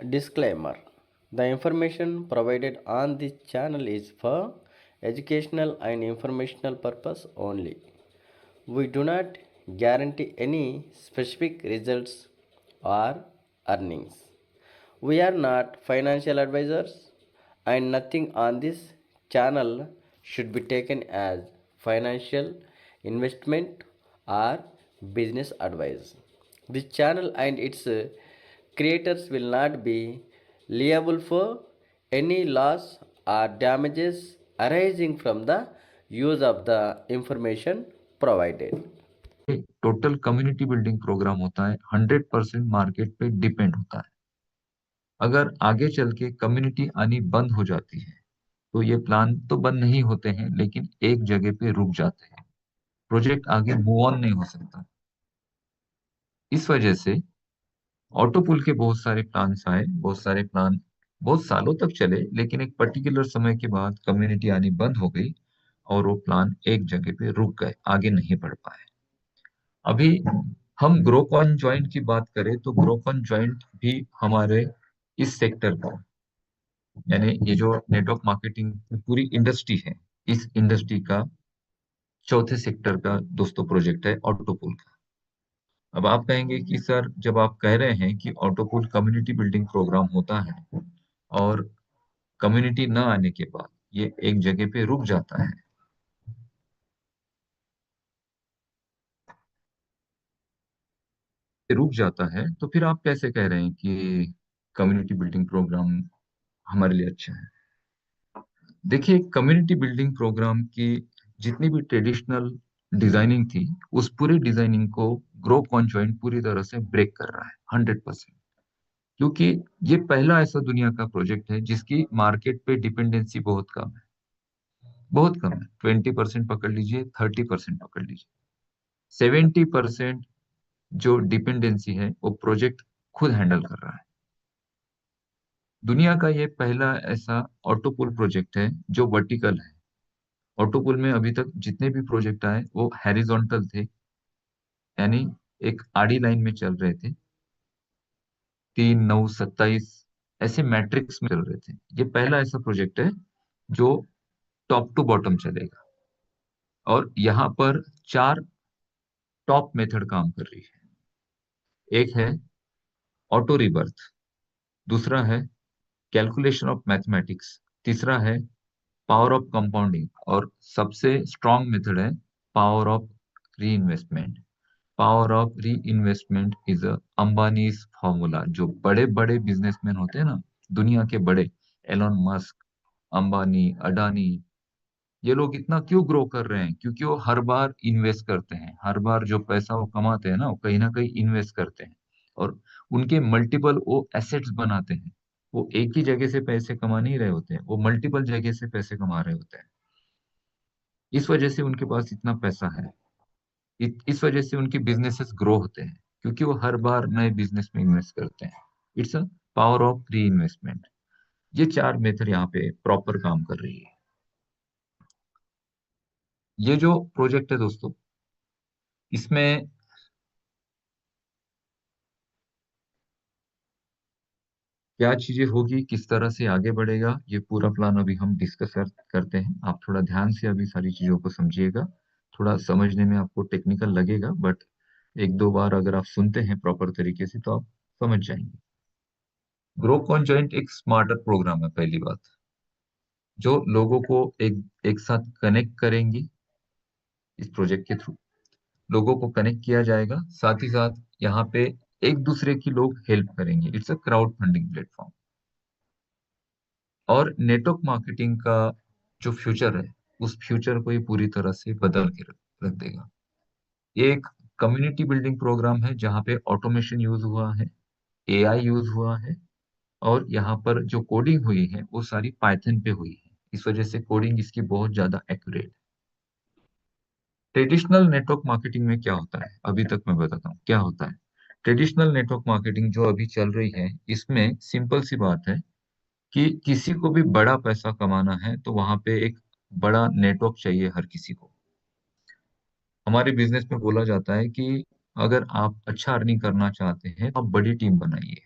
Disclaimer: the information provided on this channel is for educational and informational purpose only. We do not guarantee any specific results or earnings. We are not financial advisors, and nothing on this channel should be taken as financial investment or business advice. This channel and its creators will not be liable for any loss or damages arising from the use of the information provided. Total community building programme होता है 100% market पे depend होता है। अगर आगे चल के community आनी बंद हो जाती है तो ये प्लान तो बंद नहीं होते हैं, लेकिन एक जगह पे रुक जाते हैं। प्रोजेक्ट आगे मूव ऑन नहीं हो सकता। इस वजह से ऑटो पुल के बहुत सारे प्लान्स आए, बहुत सारे प्लान बहुत सालों तक चले, लेकिन एक पर्टिकुलर समय के बाद कम्युनिटी आनी बंद हो गई और वो प्लान एक जगह पे रुक गए, आगे नहीं बढ़ पाए। अभी हम ग्रोकॉन जॉइंट की बात करें तो ग्रोकॉन जॉइंट भी हमारे इस सेक्टर का, यानी ये जो नेटवर्क मार्केटिंग पूरी इंडस्ट्री है, इस इंडस्ट्री का चौथे सेक्टर का दोस्तों प्रोजेक्ट है ऑटोपुल का। अब आप कहेंगे कि सर, जब आप कह रहे हैं कि ऑटोपुल कम्युनिटी बिल्डिंग प्रोग्राम होता है और कम्युनिटी न आने के बाद ये एक जगह पे रुक जाता है, तो फिर आप कैसे कह रहे हैं कि कम्युनिटी बिल्डिंग प्रोग्राम हमारे लिए अच्छा है? देखिए, कम्युनिटी बिल्डिंग प्रोग्राम की जितनी भी ट्रेडिशनल डिजाइनिंग थी, उस पूरी डिजाइनिंग को ग्रो कॉन्जॉइंट पूरी तरह से ब्रेक कर रहा है 100%। क्योंकि ये पहला ऐसा दुनिया का प्रोजेक्ट है जिसकी मार्केट पे डिपेंडेंसी बहुत कम है, बहुत कम है। 20% पकड़ लीजिए, 30% पकड़ लीजिए, 70% जो डिपेंडेंसी है वो प्रोजेक्ट खुद हैंडल कर रहा है। दुनिया का ये पहला ऐसा ऑटोपुल प्रोजेक्ट है जो वर्टिकल है। ऑटोपुल में अभी तक जितने भी प्रोजेक्ट आए वो हैरिजॉन्टल थे, यानी एक आड़ी लाइन में चल रहे थे, 3, 9, 27 ऐसे मैट्रिक्स में चल रहे थे। ये पहला ऐसा प्रोजेक्ट है जो टॉप टू बॉटम चलेगा, और यहाँ पर 4 टॉप मेथड काम कर रही है। एक है ऑटो रिबर्थ, दूसरा है कैलकुलेशन ऑफ मैथमेटिक्स, तीसरा है पावर ऑफ कंपाउंडिंग, और सबसे स्ट्रॉन्ग मेथड है पावर ऑफ री इन्वेस्टमेंट। पावर ऑफ री इन्वेस्टमेंट इज अंबानीज फॉर्मूला। जो बड़े बड़े बिजनेसमैन होते हैं ना, दुनिया के बड़े, एलोन मस्क, अंबानी, अडानी, ये लोग इतना क्यों ग्रो कर रहे हैं? क्योंकि वो हर बार इन्वेस्ट करते हैं। हर बार जो पैसा वो कमाते हैं ना कहीं इन्वेस्ट करते हैं, और उनके मल्टीपल वो एसेट्स बनाते हैं। वो एक ही जगह से पैसे कमा नहीं रहे होते हैं, वो मल्टीपल जगह से पैसे कमा रहे होते हैं। इस वजह से उनके पास इतना पैसा है। इस वजह से उनके बिजनेसेस ग्रो होते हैं, क्योंकि वो हर बार नए बिजनेस में इन्वेस्ट करते हैं। इट्स अ पावर ऑफ री इन्वेस्टमेंट। ये 4 मेथड यहाँ पे प्रॉपर काम कर रही है। ये जो प्रोजेक्ट है दोस्तों, इसमें क्या चीजें होगी, किस तरह से आगे बढ़ेगा, ये पूरा प्लान अभी हम डिस्कस करते हैं। आप थोड़ा ध्यान से अभी सारी चीजों को समझिएगा। थोड़ा समझने में आपको टेक्निकल लगेगा, बट एक दो बार अगर आप सुनते हैं प्रॉपर तरीके से तो आप समझ जाएंगे। ग्रो कॉन्जॉइंट एक स्मार्टर प्रोग्राम है, पहली बात, जो लोगों को एक एक साथ कनेक्ट करेंगी। इस प्रोजेक्ट के थ्रू लोगों को कनेक्ट किया जाएगा, साथ ही साथ यहाँ पे एक दूसरे की लोग हेल्प करेंगे। It's a crowd funding platform. और नेटवर्क मार्केटिंग का जो फ्यूचर है, उस फ्यूचर को ये पूरी तरह से बदल के रख देगा। ये एक कम्युनिटी बिल्डिंग प्रोग्राम है जहाँ पे ऑटोमेशन यूज हुआ है, एआई यूज हुआ है, और यहाँ पर जो कोडिंग हुई है वो सारी पाइथन पे हुई है। इस वजह से कोडिंग इसकी बहुत ज्यादा एक्यूरेट। ट्रेडिशनल नेटवर्क मार्केटिंग में क्या होता है, अभी तक मैं बताता हूँ क्या होता है। ट्रेडिशनल नेटवर्क मार्केटिंग जो अभी चल रही है, इसमें सिंपल सी बात है कि किसी को भी बड़ा पैसा कमाना है तो वहां पे एक बड़ा नेटवर्क चाहिए हर किसी को। हमारे बिजनेस में बोला जाता है कि अगर आप अच्छा अर्निंग करना चाहते हैं तो आप बड़ी टीम बनाइए।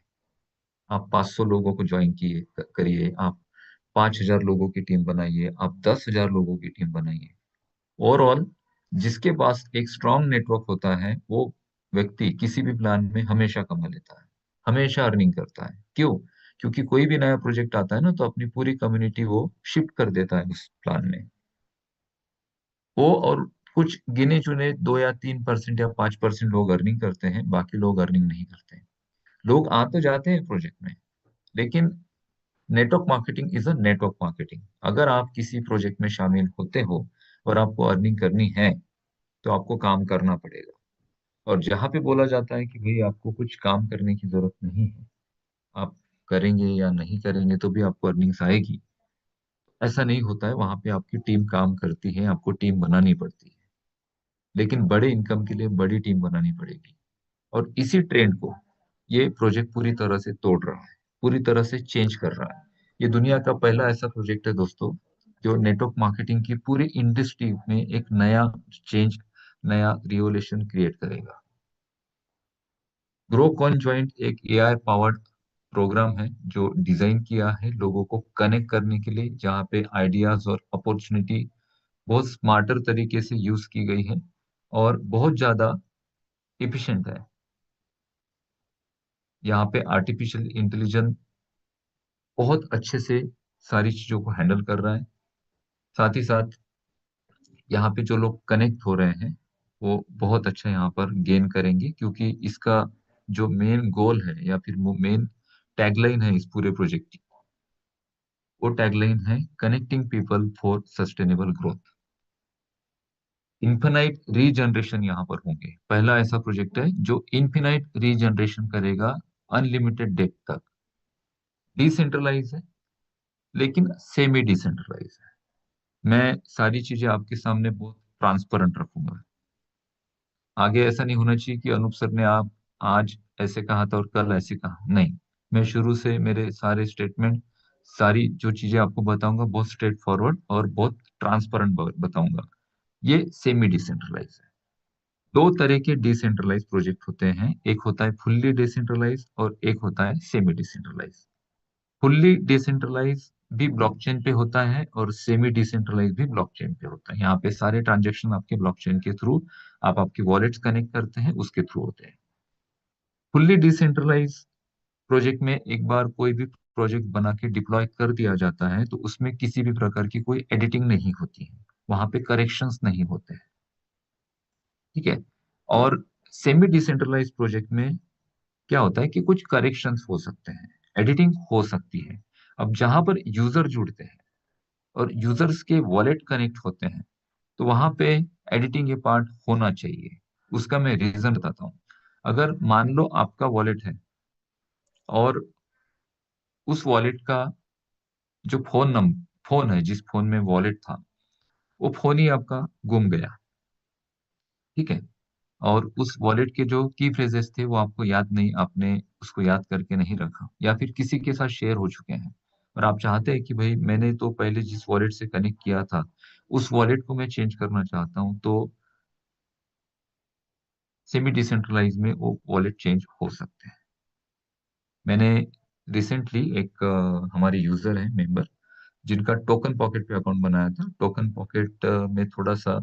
आप 500 लोगों को ज्वाइन करिए, आप 5,000 लोगों की टीम बनाइए, आप 10,000 लोगों की टीम बनाइए। ओवरऑल जिसके पास एक स्ट्रांग नेटवर्क होता है वो व्यक्ति किसी भी प्लान में हमेशा कमा लेता है, हमेशा अर्निंग करता है। क्यों? क्योंकि कोई भी नया प्रोजेक्ट आता है ना, तो अपनी पूरी कम्युनिटी वो शिफ्ट कर देता है उस प्लान में। वो और कुछ गिने चुने 2 या 3% या 5% लोग अर्निंग करते हैं, बाकी लोग अर्निंग नहीं करते हैं। लोग आ तो जाते हैं प्रोजेक्ट में, लेकिन network marketing is a network marketing. अगर आप किसी प्रोजेक्ट में शामिल होते हो और आपको अर्निंग करनी है, तो आपको काम करना पड़ेगा। और जहां पे बोला जाता है कि भाई आपको कुछ काम करने की जरूरत नहीं है, आप करेंगे या नहीं करेंगे तो भी आपको अर्निंग्स आएगी, ऐसा नहीं होता है। वहां पे आपकी टीम काम करती है, आपको टीम बनानी पड़ती है। लेकिन बड़े इनकम के लिए बड़ी टीम बनानी पड़ेगी। और इसी ट्रेंड को ये प्रोजेक्ट पूरी तरह से तोड़ रहा है, पूरी तरह से चेंज कर रहा है। ये दुनिया का पहला ऐसा प्रोजेक्ट है दोस्तों, जो नेटवर्क मार्केटिंग की पूरी इंडस्ट्री में एक नया चेंज, नया रिवोल्यूशन क्रिएट करेगा। ग्रो कॉन्जॉइंट एक एआई पावर्ड प्रोग्राम है जो डिजाइन किया है लोगों को कनेक्ट करने के लिए, जहाँ पे आइडियाज और अपॉर्चुनिटी बहुत स्मार्टर तरीके से यूज की गई है और बहुत ज्यादा इफिशिएंट है। यहाँ पे आर्टिफिशियल इंटेलिजेंस बहुत अच्छे से सारी चीजों को हैंडल कर रहा है। साथ ही साथ यहाँ पे जो लोग कनेक्ट हो रहे हैं वो बहुत अच्छा यहाँ पर गेन करेंगे, क्योंकि इसका जो मेन गोल है या फिर मेन टैगलाइन है इस पूरे प्रोजेक्ट की, वो टैगलाइन है connecting people for sustainable growth. Infinite regeneration यहाँ पर होंगे। पहला ऐसा प्रोजेक्ट है जो इन्फिनाइट रीजनरेशन करेगा, अनलिमिटेड डेप्थ तक। डिसेंट्रलाइज है, लेकिन सेमी डिसेंट्रलाइज है। मैं सारी चीजें आपके सामने बहुत ट्रांसपेरेंट रखूंगा। आगे ऐसा नहीं होना चाहिए कि अनूप सर ने आप आज ऐसे कहा था और कल ऐसे कहा, नहीं। मैं शुरू से मेरे सारे स्टेटमेंट, सारी जो चीजें आपको बताऊंगा बहुत स्ट्रेट फॉरवर्ड और बहुत ट्रांसपेरेंट बताऊंगा। ये सेमी डिसेंट्रलाइज है। दो तरह के डिसेंट्रलाइज प्रोजेक्ट होते हैं, एक होता है फुल्ली डिसेंट्रलाइज और एक होता है सेमी डिसेंट्रलाइज। फुल्ली डिसेंट्रलाइज भी ब्लॉकचेन पे होता है और सेमी डिसेंट्रलाइज भी ब्लॉकचेन पे होता है। यहाँ पे सारे ट्रांजेक्शन आपके ब्लॉकचेन के थ्रू, आप आपके वॉलेट्स कनेक्ट करते हैं उसके थ्रू होते हैं। फुल्ली डिसेंट्रलाइज प्रोजेक्ट में एक बार कोई भी प्रोजेक्ट बना के डिप्लॉय कर दिया जाता है तो उसमें किसी भी प्रकार की कोई एडिटिंग नहीं होती है, वहां पे करेक्शंस नहीं होते हैं। ठीक है। और सेमी डिसेंट्रलाइज प्रोजेक्ट में क्या होता है कि कुछ करेक्शंस हो सकते हैं, एडिटिंग हो सकती है। अब जहां पर यूजर जुड़ते हैं और यूजर्स के वॉलेट कनेक्ट होते हैं, तो वहां पे एडिटिंग ये पार्ट होना चाहिए। उसका मैं रीजन बताता हूँ। अगर मान लो आपका वॉलेट है और उस वॉलेट का जो फोन है, जिस फोन में वॉलेट था, वो फोन ही आपका गुम गया। ठीक है। और उस वॉलेट के जो की फ्रेजेस थे वो आपको याद नहीं, आपने उसको याद करके नहीं रखा, या फिर किसी के साथ शेयर हो चुके हैं और आप चाहते हैं कि भाई मैंने तो पहले जिस वॉलेट से कनेक्ट किया था उस वॉलेट को मैं चेंज करना चाहता हूँ, तो सेमी डिसेंट्रलाइज में वो वॉलेट चेंज हो सकते हैं। मैंने रिसेंटली एक हमारे यूजर है मेंबर, जिनका टोकन पॉकेट पे अकाउंट बनाया था। टोकन पॉकेट में थोड़ा सा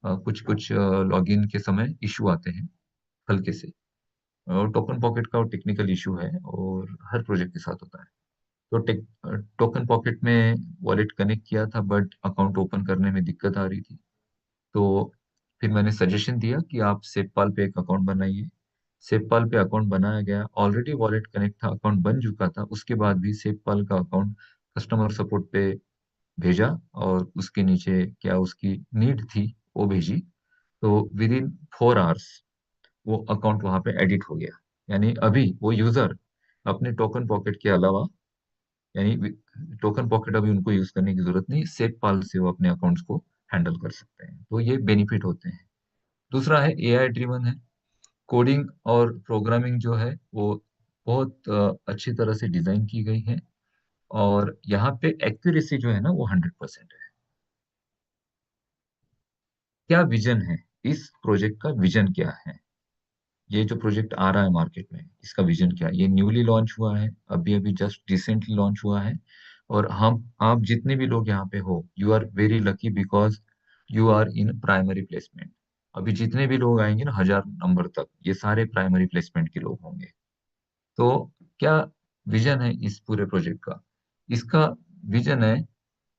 कुछ कुछ लॉगिन के समय इशू आते हैं हल्के से, और टोकन पॉकेट का टेक्निकल इशू है और हर प्रोजेक्ट के साथ होता है। तो टोकन पॉकेट में वॉलेट कनेक्ट किया था, बट अकाउंट ओपन करने में दिक्कत आ रही थी। तो फिर मैंने सजेशन दिया कि आप सेपपाल पे एक अकाउंट बनाइए। सेपपाल पे अकाउंट बनाया गया, ऑलरेडी वॉलेट कनेक्ट था, अकाउंट बन चुका था, उसके बाद भी सेपपाल का अकाउंट कस्टमर सपोर्ट पे भेजा और उसके नीचे क्या उसकी नीड थी वो भेजी। तो विद इन 4 आवर्स वो अकाउंट वहां पे एडिट हो गया। यानी अभी वो यूजर अपने टोकन पॉकेट के अलावा, यानी टोकन पॉकेट अभी उनको यूज करने की जरूरत नहीं, सेप पाल से वो अपने अकाउंट्स को हैंडल कर सकते हैं। तो ये बेनिफिट होते हैं। दूसरा है एआई ड्रिवन है। कोडिंग और प्रोग्रामिंग जो है वो बहुत अच्छी तरह से डिजाइन की गई है, और यहाँ पे एक्यूरेसी जो है ना वो 100% है। क्या विजन है, इस प्रोजेक्ट का विजन क्या है? ये जो प्रोजेक्ट आ रहा है मार्केट में, इसका विजन क्या है? ये न्यूली लॉन्च हुआ है, अभी अभी जस्ट रिसेंटली लॉन्च हुआ है। और हम आप जितने भी लोग यहाँ पे हो, you are very lucky because you are in primary placement. अभी जितने भी लोग आएंगे ना 1000 नंबर तक, ये सारे प्राइमरी प्लेसमेंट के लोग होंगे। तो क्या विजन है इस पूरे प्रोजेक्ट का? इसका विजन है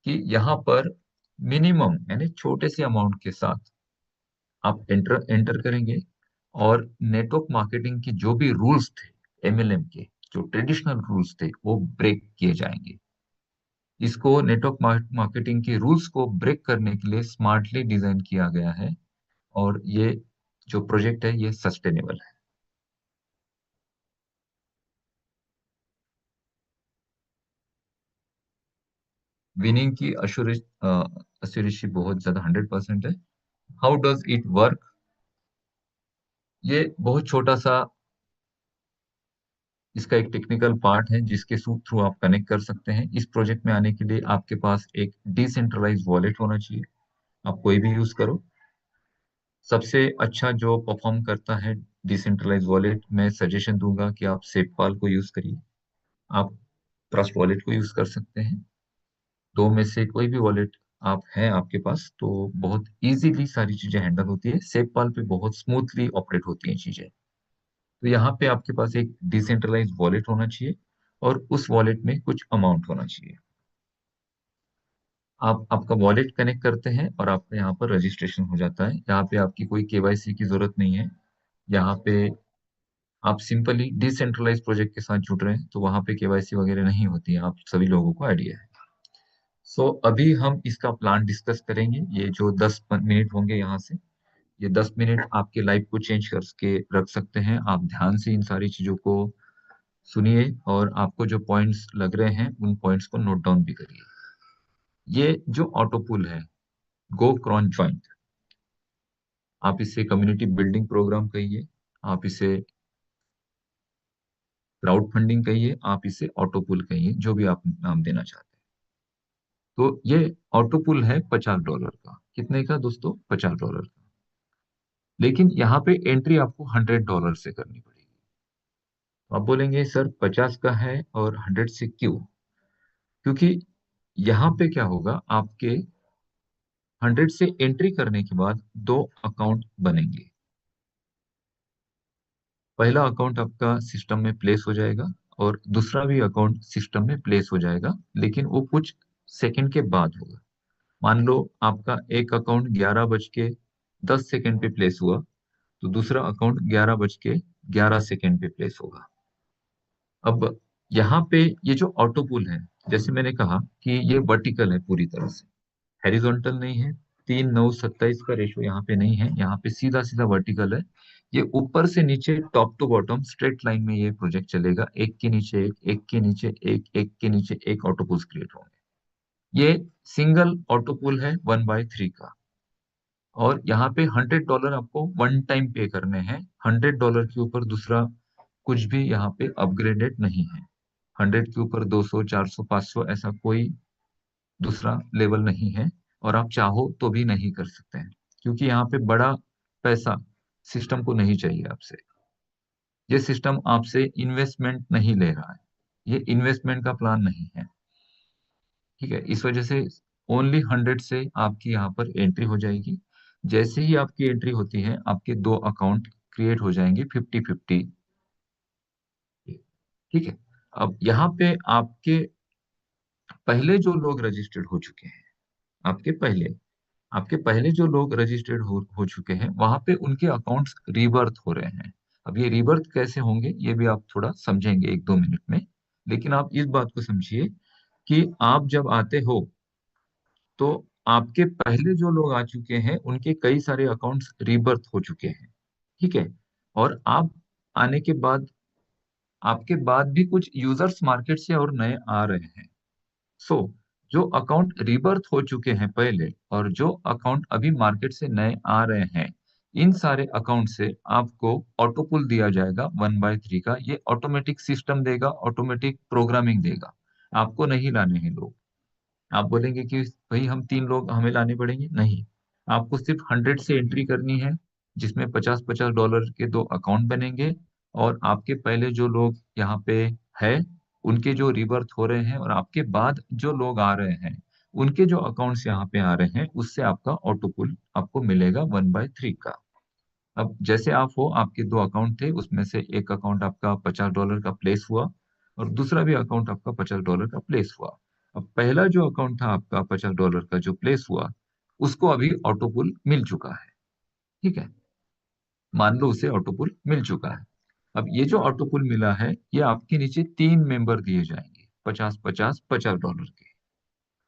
कि यहाँ पर मिनिमम यानी छोटे से अमाउंट के साथ आप एंटर एंटर करेंगे, और नेटवर्क मार्केटिंग के जो भी रूल्स थे, एमएलएम के जो ट्रेडिशनल रूल्स थे, वो ब्रेक किए जाएंगे। इसको नेटवर्क मार्केटिंग के रूल्स को ब्रेक करने के लिए स्मार्टली डिजाइन किया गया है। और ये जो प्रोजेक्ट है ये सस्टेनेबल है। विनिंग की अश्योरेंसी बहुत ज्यादा 100% है। How does it work? ये बहुत छोटा सा इसका एक टेक्निकल पार्ट है जिसके थ्रू आप कनेक्ट कर सकते हैं। इस प्रोजेक्ट में आने के लिए आपके पास एक डिसेंट्रलाइज वॉलेट होना चाहिए। आप कोई भी यूज करो। सबसे अच्छा जो परफॉर्म करता है डिसेंट्रलाइज वॉलेट, मैं सजेशन दूंगा कि आप सेपपाल को यूज करिए। आप ट्रस्ट वॉलेट को यूज कर सकते हैं। दो में से कोई भी वॉलेट आप है आपके पास तो बहुत इजीली सारी चीजें हैंडल होती है। सेपपाल पे बहुत स्मूथली ऑपरेट होती हैं चीजें। तो यहाँ पे आपके पास एक डिसेंट्रलाइज वॉलेट होना चाहिए, और उस वॉलेट में कुछ अमाउंट होना चाहिए। आप आपका वॉलेट कनेक्ट करते हैं और आपका यहाँ पर रजिस्ट्रेशन हो जाता है। यहाँ पे आपकी कोई केवाईसी की जरूरत नहीं है। यहाँ पे आप सिंपली डिसेंट्रलाइज प्रोजेक्ट के साथ जुड़ रहे हैं, तो वहाँ पे केवाईसी वगैरह नहीं होती है, आप सभी लोगों को आइडिया है। सो अभी हम इसका प्लान डिस्कस करेंगे। ये जो 10 मिनट होंगे यहाँ से, ये 10 मिनट आपके लाइफ को चेंज करके रख सकते हैं। आप ध्यान से इन सारी चीजों को सुनिए, और आपको जो पॉइंट्स लग रहे हैं उन पॉइंट्स को नोट डाउन भी करिए। ये जो ऑटो पुल है, गो क्रॉन ज्वाइंट, आप इसे कम्युनिटी बिल्डिंग प्रोग्राम कहिए, आप इसे क्राउड फंडिंग कहिए, आप इसे ऑटो पुल कहिए, जो भी आप नाम देना चाहते हैं। तो ये ऑटो पुल है $50 का। कितने का दोस्तों? $50 का। लेकिन यहाँ पे एंट्री आपको $100 से करनी पड़ेगी। तो आप बोलेंगे सर 50 का है और 100 से क्यों? क्योंकि यहाँ पे क्या होगा, आपके 100 से एंट्री करने के बाद दो अकाउंट बनेंगे। पहला अकाउंट आपका सिस्टम में प्लेस हो जाएगा, और दूसरा भी अकाउंट सिस्टम में प्लेस हो जाएगा, लेकिन वो कुछ सेकंड के बाद होगा। मान लो आपका एक अकाउंट 11:10 पे प्लेस हुआ, तो दूसरा अकाउंट 11:11 पे प्लेस होगा। अब यहाँ पे ये जो ऑटो पुल है, जैसे मैंने कहा कि ये वर्टिकल है पूरी तरह से, हेरिजॉन्टल नहीं है। 3:9:27 का रेशो यहाँ पे नहीं है, यहाँ पे सीधा सीधा वर्टिकल है। ये ऊपर से नीचे top to bottom straight line में ये प्रोजेक्ट चलेगा, एक के नीचे एक के नीचे एक के नीचे एक ऑटो पुल्स क्रिएट होंगे। ये सिंगल ऑटो पुल है 1/3 का। और यहाँ पे $100 आपको वन टाइम पे करने हैं। $100 के ऊपर दूसरा कुछ भी यहाँ पे अपग्रेडेड नहीं है। 100 के ऊपर 200, 400, 500 ऐसा कोई दूसरा लेवल नहीं है। और आप चाहो तो भी नहीं कर सकते हैं, क्योंकि यहाँ पे बड़ा पैसा सिस्टम को नहीं चाहिए आपसे। ये सिस्टम आपसे इन्वेस्टमेंट नहीं ले रहा है, ये इन्वेस्टमेंट का प्लान नहीं है। ठीक है, इस वजह से ओनली 100 से आपकी यहाँ पर एंट्री हो जाएगी। जैसे ही आपकी एंट्री होती है, आपके दो अकाउंट क्रिएट हो जाएंगे 50-50। ठीक है। अब यहाँ पे आपके पहले जो लोग रजिस्टर्ड हो चुके हैं, आपके पहले जो लोग रजिस्टर्ड हो चुके हैं, वहां पे उनके अकाउंट्स रीबर्थ हो रहे हैं। अब ये रीबर्थ कैसे होंगे ये भी आप थोड़ा समझेंगे 1-2 मिनट में। लेकिन आप इस बात को समझिए कि आप जब आते हो, तो आपके पहले जो लोग आ चुके हैं उनके कई सारे अकाउंट्स रीबर्थ हो चुके हैं। ठीक है। और आप आने के बाद, आपके बाद भी कुछ यूजर्स मार्केट से और नए आ रहे हैं। सो जो अकाउंट रीबर्थ हो चुके हैं पहले, और जो अकाउंट अभी मार्केट से नए आ रहे हैं, इन सारे अकाउंट से आपको ऑटो पुल दिया जाएगा 1/3 का। ये ऑटोमेटिक सिस्टम देगा, ऑटोमेटिक प्रोग्रामिंग देगा। आपको नहीं लाने हैं लोग। आप बोलेंगे कि भाई हम 3 लोग हमें लाने पड़ेंगे, नहीं। आपको सिर्फ 100 से एंट्री करनी है, जिसमें $50-50 के दो अकाउंट बनेंगे, और आपके पहले जो लोग यहाँ पे है उनके जो रिबर्थ हो रहे हैं और आपके बाद जो लोग आ रहे हैं उनके जो अकाउंट्स यहाँ पे आ रहे हैं, उससे आपका ऑटोपुल आपको मिलेगा 1/3 का। अब जैसे आप हो, आपके दो अकाउंट थे, उसमें से एक अकाउंट आपका $50 का प्लेस हुआ और दूसरा भी अकाउंट आपका $50 का प्लेस हुआ। अब पहला जो अकाउंट था आपका $50 का जो प्लेस हुआ, उसको अभी ऑटोपुल मिल चुका है। ठीक है, मान लो उसे ऑटोपुल मिल चुका है। अब ये जो ऑटोपुल मिला है, ये आपके नीचे 3 मेंबर दिए जाएंगे, 50-50-50 डॉलर के।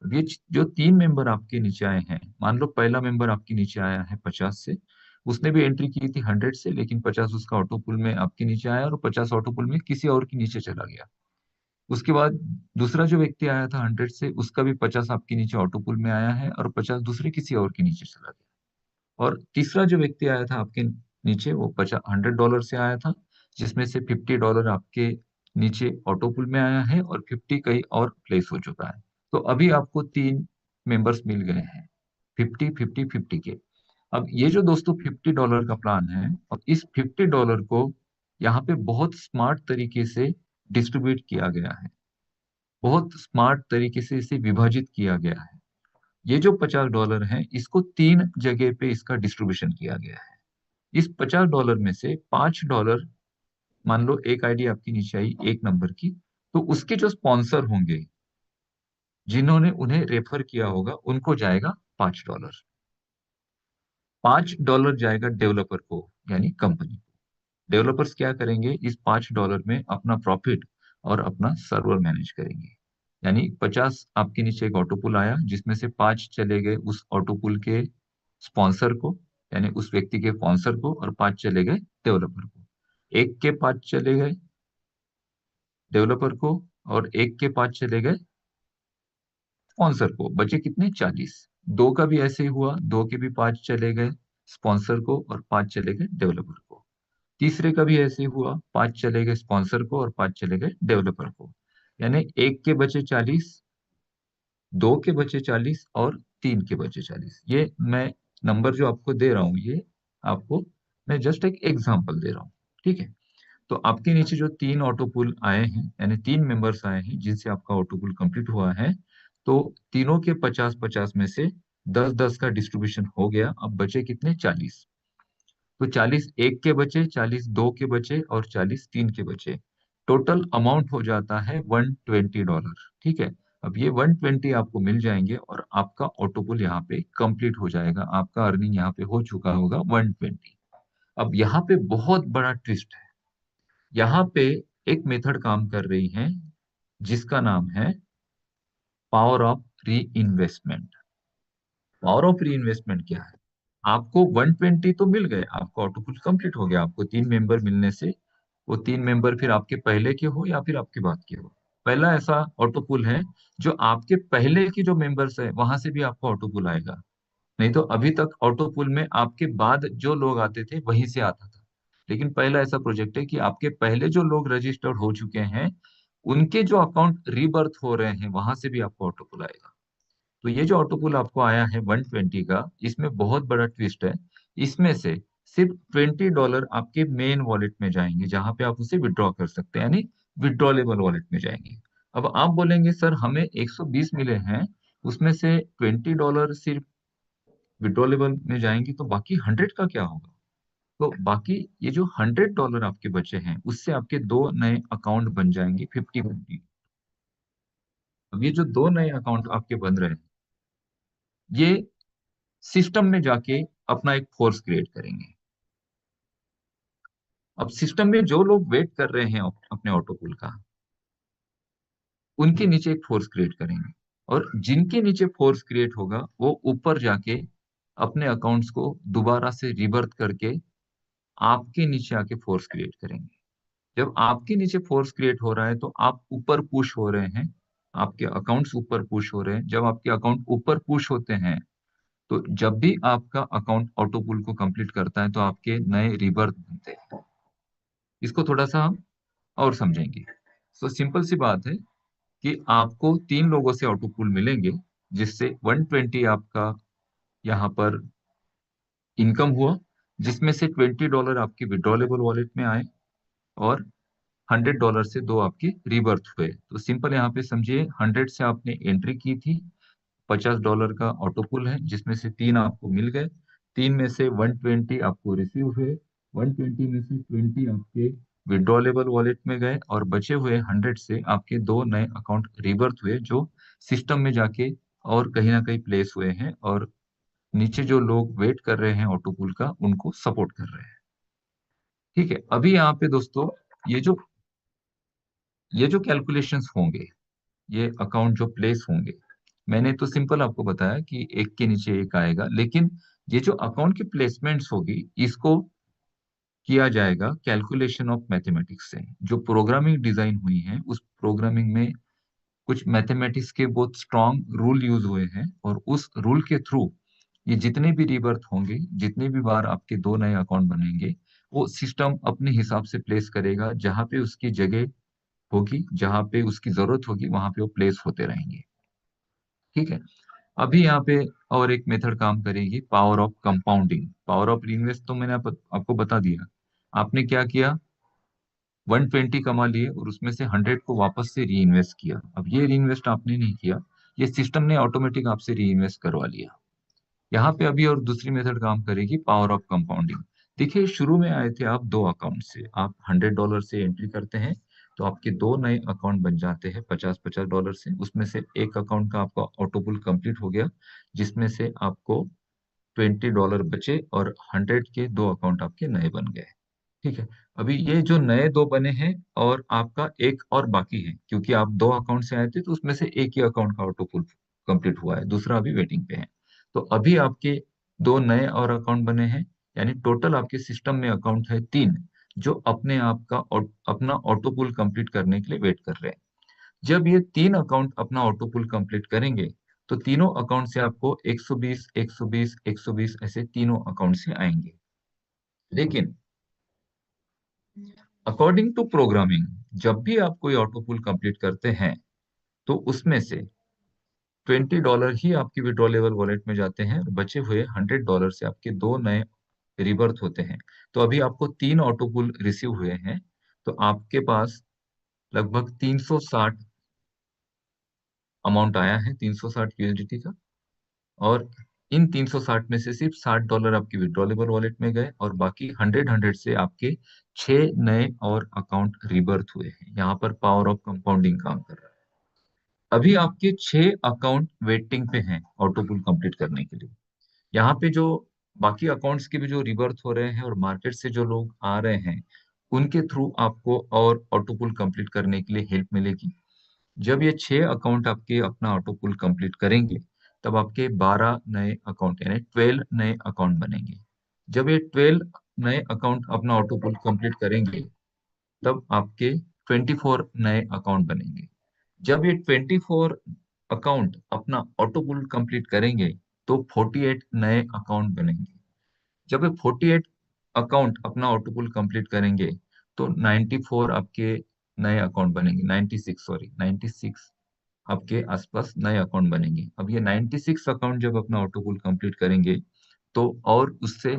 अब ये जो 3 मेंबर आपके नीचे आए हैं, मान लो पहला मेंबर आपके नीचे आया है 50 से, उसने भी एंट्री की थी 100 से, लेकिन 50 उसका ऑटोपुल में आपके नीचे आया और 50 ऑटोपुल में किसी और के नीचे चला गया। उसके बाद दूसरा जो व्यक्ति आया था 100 से, उसका भी 50 आपके नीचे ऑटोपुल में आया है और 50 दूसरे किसी और के नीचे चला गया। और तीसरा जो व्यक्ति आया था आपके नीचे, वो 50 $100 से आया था, जिसमें से $50 आपके नीचे ऑटोपुल में आया है और 50 कहीं और प्लेस हो चुका है। तो अभी आपको 3 मेंबर्स मिल गए हैं, 50-50-50 के। अब ये जो दोस्तों $50 का प्लान है, अब इस $50 को यहाँ पे बहुत स्मार्ट तरीके से डिस्ट्रीब्यूट किया गया है, बहुत स्मार्ट तरीके से इसे विभाजित किया गया है। ये जो $50 है, इसको 3 जगह पे इसका डिस्ट्रीब्यूशन किया गया है। इस $50 में से $5, मान लो एक आईडी आपकी नीचे आई 1 नंबर की, तो उसके जो स्पॉन्सर होंगे, जिन्होंने उन्हें रेफर किया होगा, उनको जाएगा $5। $5 जाएगा डेवलपर को, यानी कंपनी को। डेवलपर्स क्या करेंगे, इस $5 में अपना प्रॉफिट और अपना सर्वर मैनेज करेंगे। यानी 50 आपके नीचे एक ऑटोपुल आया, जिसमें से 5 चले गए उस ऑटोपुल के स्पॉन्सर को, यानी उस व्यक्ति के स्पॉन्सर को, और 5 चले गए डेवलपर को। एक के 5 चले गए डेवलपर को और एक के 5 चले गए स्पॉन्सर को, बचे कितने, 40। दो का भी ऐसे ही हुआ, दो के भी 5 चले गए स्पॉन्सर को और 5 चले गए डेवलपर को। तीसरे का भी ऐसे ही हुआ, 5 चले गए स्पॉन्सर को और 5 चले गए डेवलपर को। यानी एक के बचे 40, दो के बचे 40 और 3 के बचे 40। ये मैं नंबर जो आपको दे रहा हूँ, ये आपको मैं जस्ट एक एग्जांपल दे रहा हूँ। ठीक है, तो आपके नीचे जो 3 ऑटोपुल आए हैं, यानी 3 मेंबर्स आए हैं जिनसे आपका ऑटोपुल कंप्लीट हुआ है, तो तीनों के 50-50 में से 10-10 का डिस्ट्रीब्यूशन हो गया। अब बचे कितने, 40। तो 40 एक के बचे, 40 दो के बचे और 40 तीन के बचे। टोटल अमाउंट हो जाता है $120। ठीक है, अब ये 120 आपको मिल जाएंगे और आपका ऑटोपुल यहाँ पे कंप्लीट हो जाएगा, आपका अर्निंग यहाँ पे हो चुका होगा 120। अब यहाँ पे बहुत बड़ा ट्विस्ट है। यहाँ पे एक मेथड काम कर रही है जिसका नाम है पावर ऑफ री इन्वेस्टमेंट। पावर ऑफ री इन्वेस्टमेंट क्या है, आपको 120 तो मिल गए, आपका ऑटोपुल कंप्लीट हो गया, आपको 3 मेंबर मिलने से, वो 3 मेंबर फिर आपके पहले के हो या फिर आपके बाद के हो। पहला ऐसा ऑटोपुल है जो आपके पहले की जो मेंबर्स है वहां से भी आपको ऑटोपुल आएगा। नहीं तो अभी तक ऑटोपुल में आपके बाद जो लोग आते थे वहीं से आता था। लेकिन पहला ऐसा प्रोजेक्ट है कि आपके पहले जो लोग रजिस्टर्ड हो चुके हैं, उनके जो अकाउंट रीबर्थ हो रहे हैं, वहां से भी आपको ऑटोपुल आएगा। तो ये जो ऑटोपुल आपको आया है 120 का, इसमें बहुत बड़ा ट्विस्ट है। इसमें से सिर्फ $20 आपके मेन वॉलेट में जाएंगे, जहां पे आप उसे विड्रॉ कर सकते हैं, यानी विड्रॉलेबल वॉलेट में जाएंगे। अब आप बोलेंगे सर हमें 120 मिले हैं, उसमें से $20 सिर्फ विड्रॉलेबल में जाएंगी, तो बाकी 100 का क्या होगा। तो बाकी ये जो $100 आपके बचे हैं, उससे आपके दो नए अकाउंट बन जाएंगे 50-50। अब ये जो दो नए अकाउंट आपके बन रहे हैं, ये सिस्टम में जाके अपना एक फोर्स क्रिएट करेंगे। अब सिस्टम में जो लोग वेट कर रहे हैं अपने ऑटोपुल का, उनके नीचे एक फोर्स क्रिएट करेंगे, और जिनके नीचे फोर्स क्रिएट होगा वो ऊपर जाके अपने अकाउंट्स को दोबारा से रिबर्थ करके आपके नीचे आके फोर्स क्रिएट करेंगे। जब आपके नीचे फोर्स क्रिएट हो रहा है तो आप ऊपर पुश हो रहे हैं, आपके अकाउंट्स ऊपर पुश हो रहे हैं। जब आपके अकाउंट ऊपर पुश होते हैं, तो जब भी आपका अकाउंट ऑटोपुल को कंप्लीट करता है, तो आपके नए रिबर्थ बनते हैं। इसको थोड़ा सा हम और समझेंगे। तो सिंपल सी बात है कि आपको 3 लोगों से ऑटोपुल मिलेंगे, जिससे 120 आपका यहाँ पर इनकम हुआ। जिसमें से $20 आपके विड्रॉलेबल वॉलेट में आए और $100 से दो आपके रीबर्थ हुए। तो सिंपल यहाँ पे समझिए, 100 से आपने एंट्री की थी, $50 का ऑटो पुल है जिसमें से 3 आपको मिल गए, 3 में से 120 आपको रिसीव हुए, 120 में से 20 आपके विड्रॉलेबल वॉलेट में गए और बचे हुए 100 से आपके दो नए अकाउंट रिबर्थ हुए जो सिस्टम में जाके और कहीं ना कहीं प्लेस हुए हैं और नीचे जो लोग वेट कर रहे हैं ऑटो पुल का उनको सपोर्ट कर रहे हैं। ठीक है, अभी यहाँ पे दोस्तों ये जो ये जो कैलकुलेशंस होंगे, ये अकाउंट जो प्लेस होंगे, मैंने तो सिंपल आपको बताया कि एक के नीचे एक आएगा, लेकिन ये जो अकाउंट की प्लेसमेंट्स होगी इसको किया जाएगा कैलकुलेशन ऑफ मैथमेटिक्स से। जो प्रोग्रामिंग डिजाइन हुई है उस प्रोग्रामिंग में कुछ मैथमेटिक्स के बहुत स्ट्रॉन्ग रूल यूज हुए हैं और उस रूल के थ्रू ये जितने भी रीबर्थ होंगे, जितने भी बार आपके दो नए अकाउंट बनेंगे, वो सिस्टम अपने हिसाब से प्लेस करेगा। जहां पे उसकी जगह होगी, जहां पे उसकी जरूरत होगी, वहां पे वो प्लेस होते रहेंगे। ठीक है, अभी यहाँ पे और एक मेथड काम करेगी, power of compounding. Power of reinvest तो मैंने आपको बता दिया। आपने क्या किया, 120 कमा लिए और उसमें से 100 को वापस से री इन्वेस्ट किया। अब ये री इन्वेस्ट आपने नहीं किया, ये सिस्टम ने ऑटोमेटिक आपसे री इन्वेस्ट करवा लिया। यहाँ पे अभी और दूसरी मेथड काम करेगी, पावर ऑफ कंपाउंडिंग। देखिए, शुरू में आए थे आप दो अकाउंट से, आप $100 से एंट्री करते हैं तो आपके दो नए अकाउंट बन जाते हैं $50-50 से। उसमें से एक अकाउंट का आपका ऑटोपुल कंप्लीट हो गया जिसमें से आपको $20 बचे और 100 के दो अकाउंट आपके नए बन गए। ठीक है, अभी ये जो नए दो बने हैं और आपका एक और बाकी है, क्योंकि आप दो अकाउंट से आए थे तो उसमें से एक ही अकाउंट का ऑटो पुल कंप्लीट हुआ है, दूसरा अभी वेटिंग पे है। तो अभी आपके दो नए और अकाउंट बने हैं, यानी टोटल आपके सिस्टम में अकाउंट है 3 जो अपने आप का अपना ऑटो पुल कंप्लीट करने के लिए वेट कर रहे हैं। जब ये 3 अकाउंट अपना ऑटो पुल कंप्लीट करेंगे तो तीनों अकाउंट से आपको 120 120 120 ऐसे तीनों अकाउंट से आएंगे। लेकिन अकॉर्डिंग टू प्रोग्रामिंग, जब भी आप कोई ऑटो पुल कंप्लीट करते हैं तो उसमें से $20 ही आपकी विड्रॉलेबल वॉलेट में जाते हैं और बचे हुए $100 से आपके दो नए रिबर्थ होते हैं। तो अभी आपको 3 ऑटो पुल रिसीव हुए हैं, तो आपके पास लगभग 360 अमाउंट आया है, 360 यूएसडीटी का। और इन 360 में से सिर्फ $60 आपके विड्रॉलेबल वॉलेट में गए और बाकी 100 से आपके 6 नए और अकाउंट रिबर्थ हुए हैं। यहाँ पर पावर ऑफ कंपाउंडिंग काम कर रहा है। अभी आपके 6 अकाउंट वेटिंग पे हैं ऑटो पुल कंप्लीट करने के लिए। यहाँ पे जो बाकी अकाउंट्स के भी जो रिबर्थ हो रहे हैं और मार्केट से जो लोग आ रहे हैं उनके थ्रू आपको और ऑटो पुल कंप्लीट करने के लिए हेल्प मिलेगी। जब ये 6 अकाउंट आपके अपना ऑटो पुल कंप्लीट करेंगे तब आपके 12 नए अकाउंट यानी 12 नए अकाउंट बनेंगे। जब ये 12 नए अकाउंट अपना ऑटो पुल कंप्लीट करेंगे तब आपके 24 नए अकाउंट बनेंगे। जब ये 24 अकाउंट अपना ऑटो पुल कंप्लीट करेंगे तो 48 नए अकाउंट बनेंगे। जब ये 48 अकाउंट अपना ऑटो पुल कंप्लीट करेंगे तो 94 आपके नए अकाउंट बनेंगे, 96 सॉरी 96 आपके आसपास नए अकाउंट बनेंगे। अब ये 96 अकाउंट जब अपना ऑटो पुल कंप्लीट करेंगे तो और उससे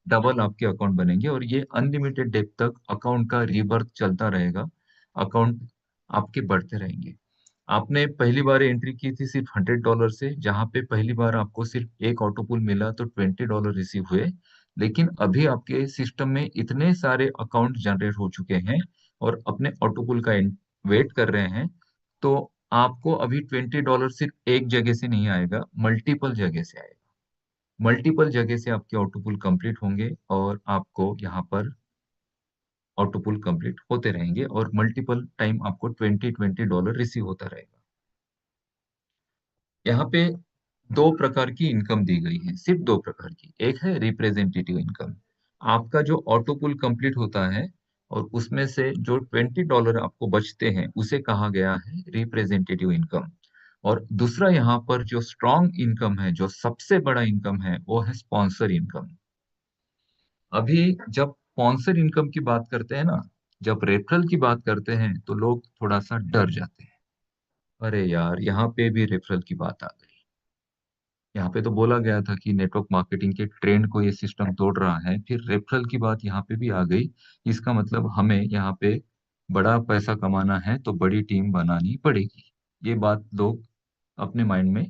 डबल आपके अकाउंट बनेंगे और ये अनलिमिटेड डेट तक अकाउंट का रीबर्थ चलता रहेगा, अकाउंट आपके बढ़ते रहेंगे। आपने पहली बार एंट्री की थी सिर्फ $100 से, जहां पे पहली बार आपको सिर्फ एक ऑटो पुल मिला तो $20 रिसीव हुए। लेकिन अभी आपके सिस्टम में इतने सारे अकाउंट जनरेट हो चुके हैं और अपने ऑटो पुल का वेट कर रहे हैं, तो आपको अभी $20 सिर्फ एक जगह से नहीं आएगा, मल्टीपल जगह से आएगा। मल्टीपल जगह से आपके ऑटो पुल कंप्लीट होंगे और आपको यहाँ पर ऑटो पुल कंप्लीट होते रहेंगे और मल्टीपल टाइम आपको $20 रिसीव होता रहेगा। यहाँ पे दो प्रकार की इनकम दी गई है, सिर्फ दो प्रकार की। एक है रिप्रेजेंटेटिव इनकम, आपका जो ऑटो पुल कंप्लीट होता है और उसमें से जो $20 आपको बचते हैं उसे कहा गया है रिप्रेजेंटेटिव इनकम। और दूसरा यहाँ पर जो स्ट्रॉन्ग इनकम है, जो सबसे बड़ा इनकम है, वो है स्पॉन्सर इनकम। अभी जब स्पॉन्सर इनकम की बात करते हैं ना, जब रेफरल की बात करते हैं तो लोग थोड़ा सा डर जाते हैं। अरे यार, यहाँ पे भी रेफरल की बात आ गई। यहाँ पे तो बोला गया था कि नेटवर्क मार्केटिंग के ट्रेंड को ये सिस्टम तोड़ रहा है, फिर रेफरल की बात यहाँ पे भी आ गई। इसका मतलब हमें यहाँ पे बड़ा पैसा कमाना है तो बड़ी टीम बनानी पड़ेगी। ये बात लोग अपने माइंड में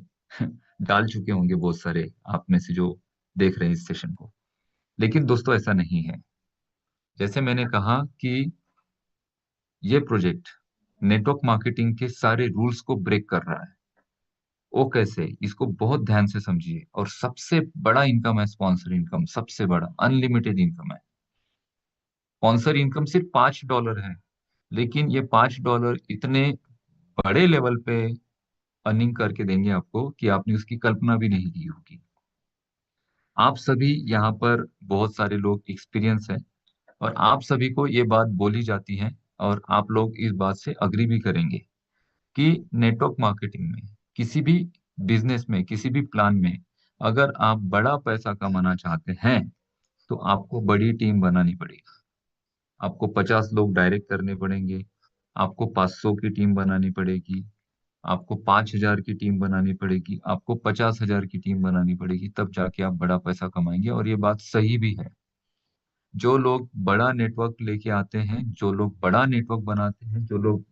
डाल चुके होंगे, बहुत सारे आप में से जो देख रहे हैं इस सेशन को। लेकिन दोस्तों ऐसा नहीं है। जैसे मैंने कहा कि ये प्रोजेक्ट नेटवर्क मार्केटिंग के सारे रूल्स को ब्रेक कर रहा है। वो कैसे, इसको बहुत ध्यान से समझिए। और सबसे बड़ा इनकम है स्पॉन्सर इनकम, सबसे बड़ा अनलिमिटेड इनकम है। स्पॉन्सर इनकम सिर्फ $5 है, लेकिन ये $5 इतने बड़े लेवल पे अर्निंग करके देंगे आपको कि आपने उसकी कल्पना भी नहीं की होगी। आप सभी यहाँ पर बहुत सारे लोग एक्सपीरियंस है, और आप सभी को ये बात बोली जाती है, और आप लोग इस बात से अग्री भी करेंगे कि नेटवर्क मार्केटिंग में, किसी भी बिजनेस में, किसी भी प्लान में, अगर आप बड़ा पैसा कमाना चाहते हैं तो आपको बड़ी टीम बनानी पड़ेगी। आपको 50 लोग डायरेक्ट करने पड़ेंगे, आपको 500 की टीम बनानी पड़ेगी, आपको 5,000 की टीम बनानी पड़ेगी, आपको 50,000 की टीम बनानी पड़ेगी, तब जाके आप बड़ा पैसा कमाएंगे। और ये बात सही भी है। जो लोग बड़ा नेटवर्क लेके आते हैं, जो लोग बड़ा नेटवर्क बनाते हैं, जो लोग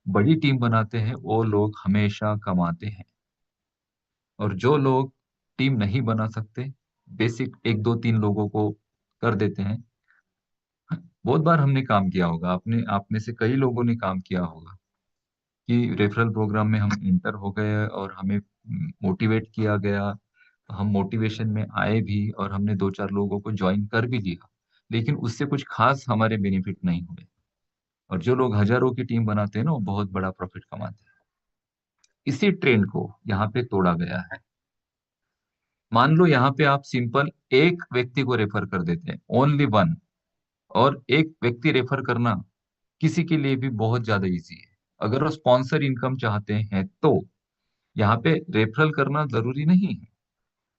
बड़ी टीम बनाते हैं, वो लोग हमेशा कमाते हैं। और जो लोग टीम नहीं बना सकते, बेसिक एक दो तीन लोगों को कर देते हैं। बहुत बार हमने काम किया होगा, आपने, आप में से कई लोगों ने काम किया होगा कि रेफरल प्रोग्राम में हम इंटर हो गए और हमें मोटिवेट किया गया। हम मोटिवेशन में आए भी और हमने दो चार लोगों को ज्वाइन कर भी लिया, लेकिन उससे कुछ खास हमारे बेनिफिट नहीं हुए। और जो लोग हजारों की टीम बनाते हैं ना, वो बहुत बड़ा प्रॉफिट कमाते हैं। इसी ट्रेंड को यहाँ पे तोड़ा गया है। मान लो यहाँ पे आप सिंपल एक व्यक्ति को रेफर कर देते हैं, ओनली वन। और एक व्यक्ति रेफर करना किसी के लिए भी बहुत ज्यादा इजी है। अगर वो स्पॉन्सर इनकम चाहते हैं तो यहाँ पे रेफरल करना जरूरी नहीं है।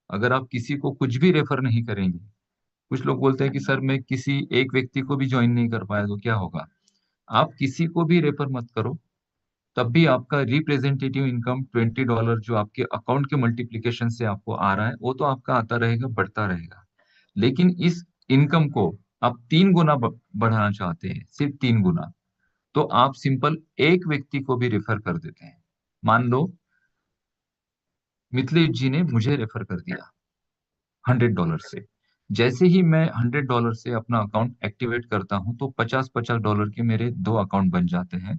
अगर आप किसी को कुछ भी रेफर नहीं करेंगे, कुछ लोग बोलते हैं कि सर मैं किसी एक व्यक्ति को भी ज्वाइन नहीं कर पाया तो क्या होगा। आप किसी को भी रेफर मत करो, तब भी आपका रिप्रेजेंटेटिव इनकम $20 जो आपके अकाउंट के मल्टीप्लीकेशन से आपको आ रहा है, वो तो आपका आता रहेगा, बढ़ता रहेगा। लेकिन इस इनकम को आप 3 गुना बढ़ाना चाहते हैं, सिर्फ 3 गुना, तो आप सिंपल एक व्यक्ति को भी रेफर कर देते हैं। मान लो मिथिलेश जी ने मुझे रेफर कर दिया $100 से। जैसे ही मैं $100 से अपना अकाउंट एक्टिवेट करता हूं तो 50-50 डॉलर के मेरे 2 अकाउंट बन जाते हैं।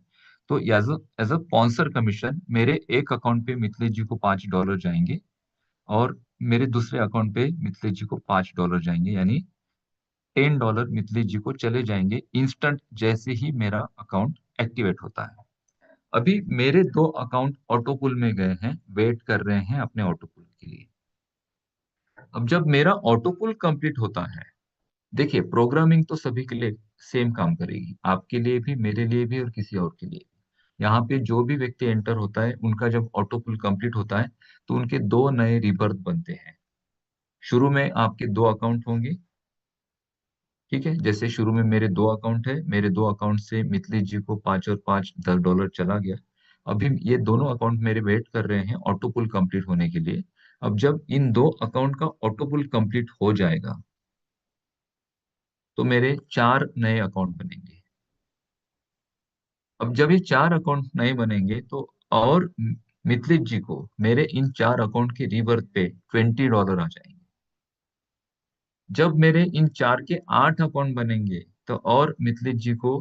तो एज अ स्पॉन्सर कमीशन मेरे एक अकाउंट पे मिथिलेश जी को $5 जाएंगे, और मेरे दूसरे अकाउंट पे मिथिलेश जी को $5 जाएंगे, यानी $10 मिथिलेश जी को चले जाएंगे इंस्टेंट, जैसे ही मेरा अकाउंट एक्टिवेट होता है। अभी मेरे 2 अकाउंट ऑटोपुल में गए हैं, वेट कर रहे हैं अपने ऑटोपुल के लिए। अब जब मेरा ऑटोपुल कंप्लीट होता है, देखिए प्रोग्रामिंग तो सभी के लिए सेम काम करेगी, आपके लिए भी, मेरे लिए भी, और किसी और के लिए भी। यहाँ पे जो भी व्यक्ति एंटर होता है, उनका जब ऑटोपुल कंप्लीट होता है तो उनके 2 नए रिबर्थ बनते हैं। शुरू में आपके 2 अकाउंट होंगे, ठीक है। जैसे शुरू में मेरे 2 अकाउंट है, मेरे 2 अकाउंट से मिथिलेश जी को 5 और 5 $10 चला गया। अभी ये दोनों अकाउंट मेरे वेट कर रहे हैं ऑटोपुल कंप्लीट होने के लिए। अब जब इन 2 अकाउंट का ऑटोपुल कंप्लीट हो जाएगा तो मेरे 4 नए अकाउंट बनेंगे। अब जब ये 4 अकाउंट नए बनेंगे तो, और मिथिलेश जी को मेरे इन 4 अकाउंट के रिवर्थ पे $20 आ जाएंगे। जब मेरे इन 4 के 8 अकाउंट बनेंगे तो और मिथिलेश जी को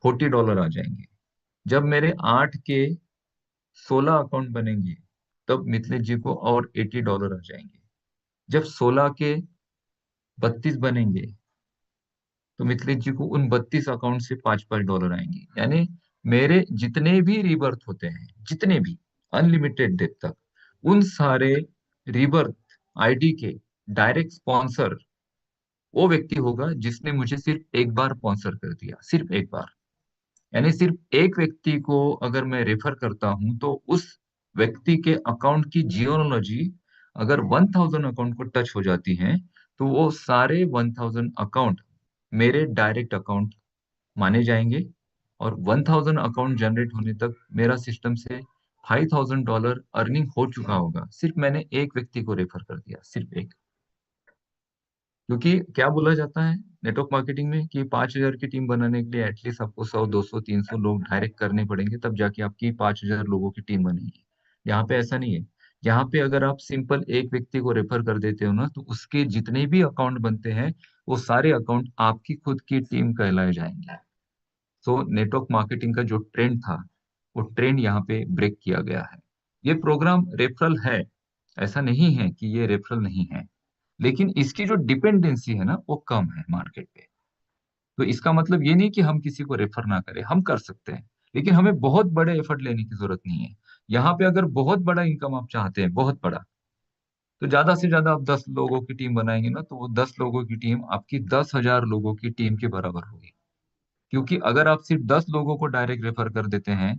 $40 आ जाएंगे। जब मेरे 8 के 16 अकाउंट बनेंगे तब मिथिलेश जी को और $80 आ जाएंगे। जब 16 के 32 बनेंगे तो मिथिलेश जी को उन 32 अकाउंट से $5-5 आएंगे। यानी मेरे जितने भी रिबर्थ होते हैं, जितने भी, अनलिमिटेड डेट तक, उन सारे रिबर्थ आईडी के डायरेक्ट स्पॉन्सर वो व्यक्ति होगा जिसने मुझे सिर्फ एक बार स्पॉन्सर कर दिया, सिर्फ एक बार। यानी सिर्फ एक व्यक्ति को अगर मैं रेफर करता हूं तो उस व्यक्ति के अकाउंट की जियोलॉजी अगर 1,000 अकाउंट को टच हो जाती है तो वो सारे 1,000 अकाउंट मेरे डायरेक्ट अकाउंट माने जाएंगे। और 1,000 अकाउंट जनरेट होने तक मेरा सिस्टम से $5,000 अर्निंग हो चुका होगा, सिर्फ मैंने एक व्यक्ति को रेफर कर दिया, सिर्फ एक। क्योंकि क्या बोला जाता है नेटवर्क मार्केटिंग में कि 5,000 की टीम बनाने के लिए एटलीस्ट आपको 100, 200, 300 लोग डायरेक्ट करने पड़ेंगे, तब जाके आपकी 5,000 लोगों की टीम बनेगी। यहाँ पे ऐसा नहीं है। यहाँ पे अगर आप सिंपल एक व्यक्ति को रेफर कर देते हो ना, तो उसके जितने भी अकाउंट बनते हैं वो सारे अकाउंट आपकी खुद की टीम कहलाए जाएंगे। सो नेटवर्क मार्केटिंग का जो ट्रेंड था, वो ट्रेंड यहाँ पे ब्रेक किया गया है। ये प्रोग्राम रेफरल है, ऐसा नहीं है कि ये रेफरल नहीं है, लेकिन इसकी जो डिपेंडेंसी है ना, वो कम है मार्केट पे। तो इसका मतलब ये नहीं कि हम किसी को रेफर ना करें, हम कर सकते हैं, लेकिन हमें बहुत बड़े एफर्ट लेने की जरूरत नहीं है। यहाँ पे अगर बहुत बड़ा इनकम आप चाहते हैं, बहुत बड़ा, तो ज्यादा से ज्यादा आप 10 लोगों की टीम बनाएंगे ना, तो वो 10 लोगों की टीम आपकी 10,000 लोगों की टीम के बराबर होगी। क्योंकि अगर आप सिर्फ 10 लोगों को डायरेक्ट रेफर कर देते हैं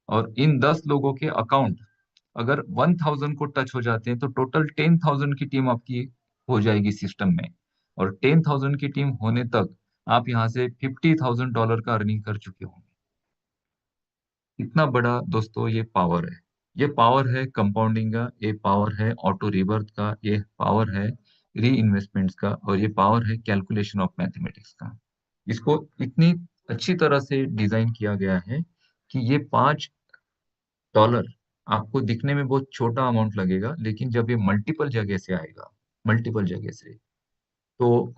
और इन 10 लोगों के अकाउंट अगर 1,000 को टच हो जाते हैं, तो टोटल 10,000 की टीम आपकी हो जाएगी सिस्टम में। और 10,000 की टीम होने तक आप यहाँ से $50,000 का अर्निंग कर चुके होंगे। इतना बड़ा दोस्तों ये पावर है। ये पावर है कंपाउंडिंग का, ये पावर है ऑटो रिबर्थ का, ये पावर है री इन्वेस्टमेंट्स का, और ये पावर है कैलकुलेशन ऑफ मैथमेटिक्स का। इसको इतनी अच्छी तरह से डिजाइन किया गया है कि ये $5 आपको दिखने में बहुत छोटा अमाउंट लगेगा, लेकिन जब ये मल्टीपल जगह से आएगा, मल्टीपल जगह से, तो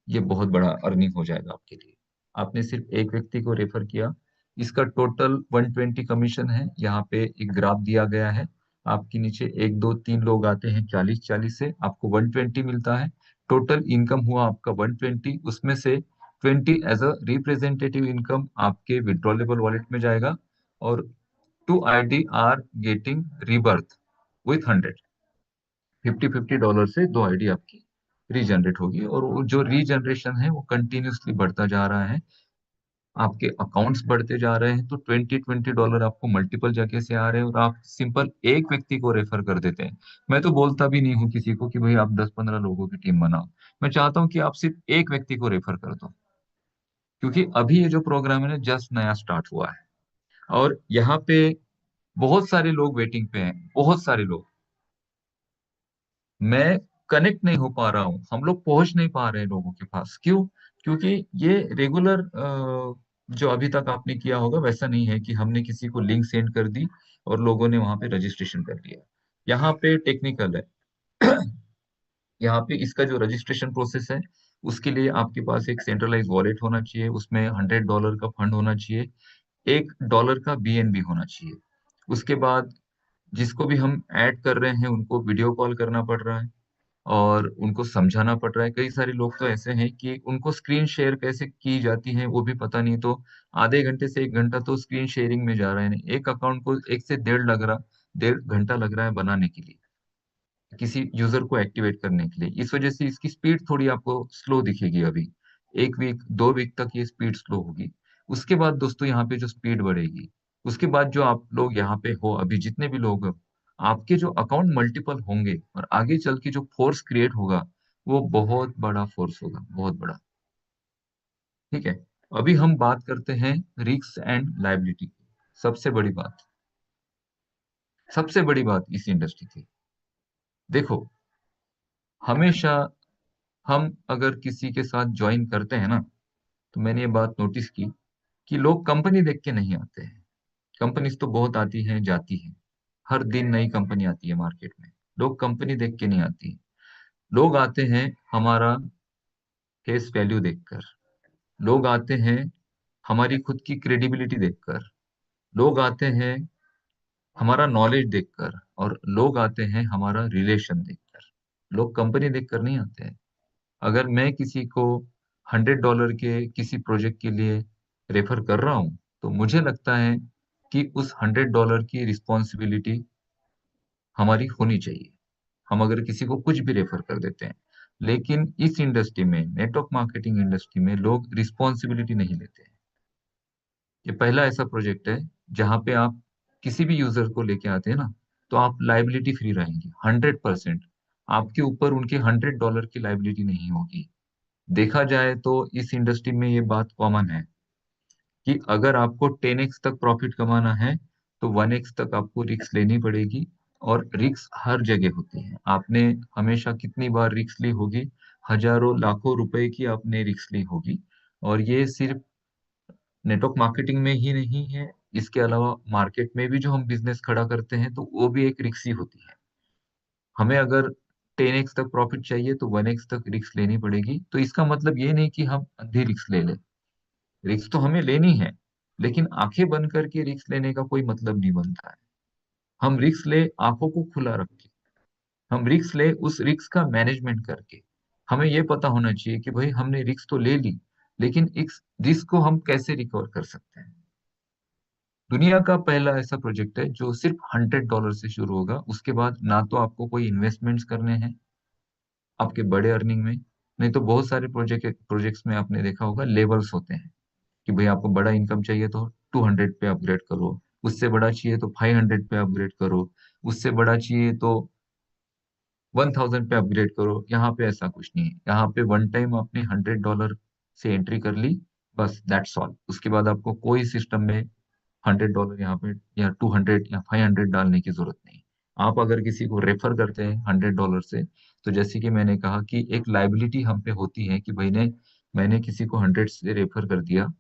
ये बहुत बड़ा अर्निंग हो जाएगा आपके लिए। आपने सिर्फ एक व्यक्ति को रेफर किया, इसका टोटल 120 कमीशन है। यहाँ पे एक ग्राफ दिया गया है, आपके नीचे 1, 2, 3 लोग आते हैं 40-40 से, आपको 120 मिलता है। टोटल इनकम हुआ आपका 120, उसमें से 20 एज अ रिप्रेजेंटेटिव इनकम आपके विड्रॉलेबल वॉलेट में जाएगा, और 2 ID are getting rebirth with 100, $50 से 2 आईडी आपकी रीजनरेट होगी, और वो जो रीजनरेशन है वो कंटिन्यूसली बढ़ता जा रहा है। आपके अकाउंट्स बढ़ते जा रहे हैं, तो $20 आपको मल्टीपल जगह से आ रहे हैं, और आप सिंपल एक व्यक्ति को रेफर कर देते हैं। मैं तो बोलता भी नहीं हूँ किसी को कि भाई आप 10-15 लोगों की टीम बनाओ। मैं चाहता हूँ कि आप सिर्फ एक व्यक्ति को रेफर कर दो, क्योंकि अभी ये जो प्रोग्राम है ना, जस्ट नया स्टार्ट हुआ है, और यहाँ पे बहुत सारे लोग वेटिंग पे हैं, बहुत सारे लोग। मैं कनेक्ट नहीं हो पा रहा हूँ, हम लोग पहुंच नहीं पा रहे हैं लोगों के पास। क्यों? क्योंकि ये रेगुलर जो अभी तक आपने किया होगा वैसा नहीं है कि हमने किसी को लिंक सेंड कर दी और लोगों ने वहां पे रजिस्ट्रेशन कर लिया। यहाँ पे टेक्निकल है। यहाँ पे इसका जो रजिस्ट्रेशन प्रोसेस है, उसके लिए आपके पास एक सेंट्रलाइज वॉलेट होना चाहिए, उसमें $100 का फंड होना चाहिए, $1 का बीएनबी होना चाहिए। उसके बाद जिसको भी हम ऐड कर रहे हैं उनको वीडियो कॉल करना पड़ रहा है, और उनको समझाना पड़ रहा है। कई सारे लोग तो ऐसे हैं कि उनको स्क्रीन शेयर कैसे की जाती है वो भी पता नहीं, तो आधे घंटे से 1 घंटा तो स्क्रीन शेयरिंग में जा रहा है। एक अकाउंट को 1 से 1.5 घंटा लग रहा है बनाने के लिए, किसी यूजर को एक्टिवेट करने के लिए। इस वजह से इसकी स्पीड थोड़ी आपको स्लो दिखेगी अभी। 1 वीक, 2 वीक तक ये स्पीड स्लो होगी। उसके बाद दोस्तों यहाँ पे जो स्पीड बढ़ेगी, उसके बाद जो आप लोग यहाँ पे हो अभी जितने भी लोग हो, आपके जो अकाउंट मल्टीपल होंगे, और आगे चल के जो फोर्स क्रिएट होगा, वो बहुत बड़ा फोर्स होगा, बहुत बड़ा। ठीक है। अभी हम बात करते हैं रिस्क एंड लायबिलिटी। सबसे बड़ी बात, सबसे बड़ी बात इस इंडस्ट्री की, देखो, हमेशा हम अगर किसी के साथ ज्वाइन करते हैं ना, तो मैंने ये बात नोटिस की कि लोग कंपनी देख के नहीं आते हैं। कंपनीज तो बहुत आती हैं जाती हैं, हर दिन नई कंपनी आती है मार्केट में। लोग कंपनी देख के नहीं आती, लोग आते हैं हमारा फेस वैल्यू देखकर, लोग आते हैं हमारी खुद की क्रेडिबिलिटी देखकर, लोग आते हैं हमारा नॉलेज देखकर, और लोग आते हैं हमारा रिलेशन देखकर। लोग कंपनी देखकर नहीं आते हैं। अगर मैं किसी को $100 के किसी प्रोजेक्ट के लिए रेफर कर रहा हूं, तो मुझे लगता है कि उस $100 की रिस्पॉन्सिबिलिटी हमारी होनी चाहिए, हम अगर किसी को कुछ भी रेफर कर देते हैं। लेकिन इस इंडस्ट्री में, नेटवर्क मार्केटिंग इंडस्ट्री में, लोग रिस्पॉन्सिबिलिटी नहीं लेते हैं। ये पहला ऐसा प्रोजेक्ट है जहां पे आप किसी भी यूजर को लेके आते हैं ना, तो आप लाइबिलिटी फ्री रहेंगे 100%। आपके ऊपर उनके $100 की लाइबिलिटी नहीं होगी। देखा जाए तो इस इंडस्ट्री में ये बात कॉमन है कि अगर आपको 10x तक प्रॉफिट कमाना है, तो 1x तक आपको रिस्क लेनी पड़ेगी। और रिस्क हर जगह होती है। आपने हमेशा कितनी बार रिस्क ली होगी? हजारों लाखों रुपए की आपने रिस्क ली होगी। और ये सिर्फ नेटवर्क मार्केटिंग में ही नहीं है, इसके अलावा मार्केट में भी जो हम बिजनेस खड़ा करते हैं तो वो भी एक रिस्क ही होती है। हमें अगर 10x तक प्रॉफिट चाहिए तो 1x तक रिस्क लेनी पड़ेगी। तो इसका मतलब ये नहीं कि हम अंधी रिस्क ले लें। रिस्क तो हमें लेनी है, लेकिन आंखें बंद करके रिस्क लेने का कोई मतलब नहीं बनता है। हम रिस्क ले आंखों को खुला रख के, हम रिस्क ले उस रिस्क का मैनेजमेंट करके। हमें ये पता होना चाहिए कि भाई हमने रिस्क तो ले ली, लेकिन इस रिस्क को हम कैसे रिकवर कर सकते हैं। दुनिया का पहला ऐसा प्रोजेक्ट है जो सिर्फ $100 से शुरू होगा। उसके बाद ना तो आपको कोई इन्वेस्टमेंट्स करने हैं आपके बड़े अर्निंग में, नहीं तो बहुत सारे प्रोजेक्ट्स में आपने देखा होगा लेवल्स होते हैं कि भाई आपको बड़ा इनकम चाहिए तो 200 पे अपग्रेड करो, उससे बड़ा चाहिए तो 500 पे अपग्रेड करो, उससे बड़ा चाहिए तो 1000 पे अपग्रेड करो। यहाँ पे ऐसा कुछ नहीं है। यहाँ पे वन टाइम आपने $100 से एंट्री कर ली, बस दैट्स ऑल। उसके बाद आपको कोई सिस्टम में $100 यहाँ पे या 200 या 500 डालने की जरूरत नहीं। आप अगर किसी को रेफर करते हैं $100 से, तो जैसे कि मैंने कहा कि एक लाइबिलिटी हम पे होती है कि भाई ने मैंने किसी को 100 से रेफर कर दिया।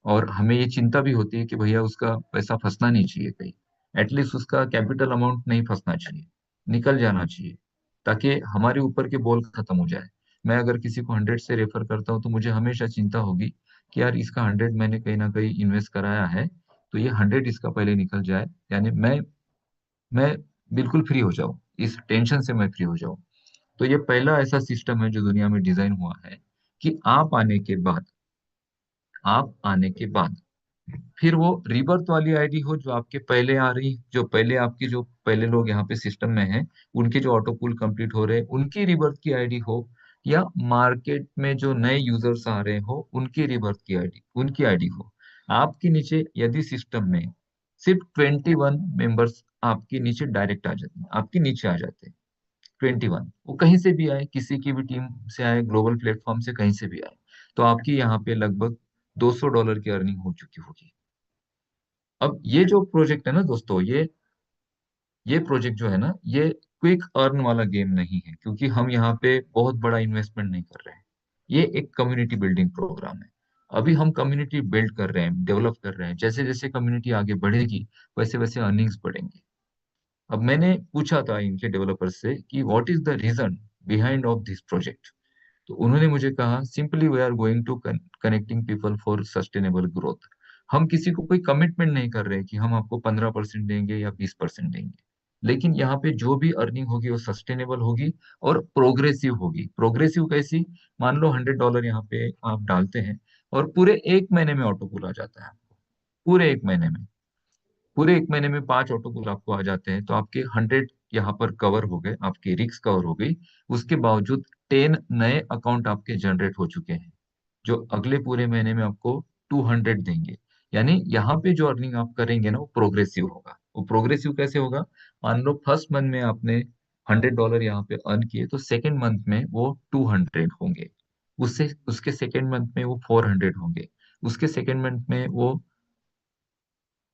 और हमें ये चिंता भी होती है कि भैया उसका पैसा फंसना नहीं चाहिए कहीं, एटलीस्ट उसका कैपिटल अमाउंट नहीं फंसना चाहिए, निकल जाना चाहिए, ताकि हमारे ऊपर के बॉल खत्म हो जाए। मैं अगर किसी को 100 से रेफर करता हूँ तो मुझे हमेशा चिंता होगी कि यार इसका 100 मैंने कहीं ना कहीं इन्वेस्ट कराया है, तो ये 100 इसका पहले निकल जाए। यानी मैं बिल्कुल फ्री हो जाऊं, इस टेंशन से मैं फ्री हो जाऊं। तो ये पहला ऐसा सिस्टम है जो दुनिया में डिजाइन हुआ है कि आप आने के बाद फिर वो रिबर्थ वाली आईडी हो जो आपके पहले आ रही, जो पहले आपकी, जो पहले लोग यहाँ पे सिस्टम में हैं, उनके जो ऑटो पुल कंप्लीट हो रहे हैं उनकी रिबर्थ की आईडी हो, या मार्केट में जो नए यूजर्स आ रहे हो उनकी रिबर्थ की आईडी, उनकी आईडी हो। आपके नीचे यदि सिस्टम में सिर्फ 21 मेंबर्स आपके नीचे डायरेक्ट आ जाते हैं, आपके नीचे आ जाते हैं 21, वो कहीं से भी आए, किसी की भी टीम से आए, ग्लोबल प्लेटफॉर्म से कहीं से भी आए, तो आपकी यहाँ पे लगभग $200 की अर्निंग हो चुकी होगी। अब ये जो प्रोजेक्ट है ना दोस्तों, ये प्रोजेक्ट जो है ना, ये क्विक अर्न वाला गेम नहीं है, क्योंकि हम यहाँ पे बहुत बड़ा इन्वेस्टमेंट नहीं कर रहे हैं। ये एक कम्युनिटी बिल्डिंग प्रोग्राम है। अभी हम कम्युनिटी बिल्ड कर रहे हैं, डेवलप कर रहे हैं। जैसे जैसे कम्युनिटी आगे बढ़ेगी वैसे वैसे अर्निंग्स बढ़ेंगे। अब मैंने पूछा था इनके डेवलपर से कि what is the reason behind of this project. तो उन्होंने मुझे कहा simply we are going to connecting people for sustainable growth. हम किसी को कोई कमिटमेंट नहीं कर रहे कि हम आपको 15% देंगे या 20% देंगे, लेकिन यहाँ पे जो भी अर्निंग होगी वो सस्टेनेबल होगी और प्रोग्रेसिव होगी। प्रोग्रेसिव कैसी? मान लो $100 यहाँ पे आप डालते हैं और पूरे एक महीने में ऑटो पुल आ जाता है आपको। पूरे एक महीने में, पूरे एक महीने में 5 ऑटो पुल आपको आ जाते हैं, तो आपके 100 यहाँ पर कवर हो गए, आपकी रिक्स कवर हो गई। उसके बावजूद 10 नए अकाउंट आपके जनरेट हो चुके हैं, जो अगले पूरे महीने में आपको 200 देंगे। यानी यहाँ पे जो अर्निंग आप करेंगे ना वो प्रोग्रेसिव होगा। वो प्रोग्रेसिव कैसे होगा? मान लो फर्स्ट मंथ में आपने $100 यहाँ पे अर्न किए, तो सेकेंड मंथ में वो 200 होंगे, उससे उसके सेकेंड मंथ में वो 400 होंगे, उसके सेकेंड मंथ में वो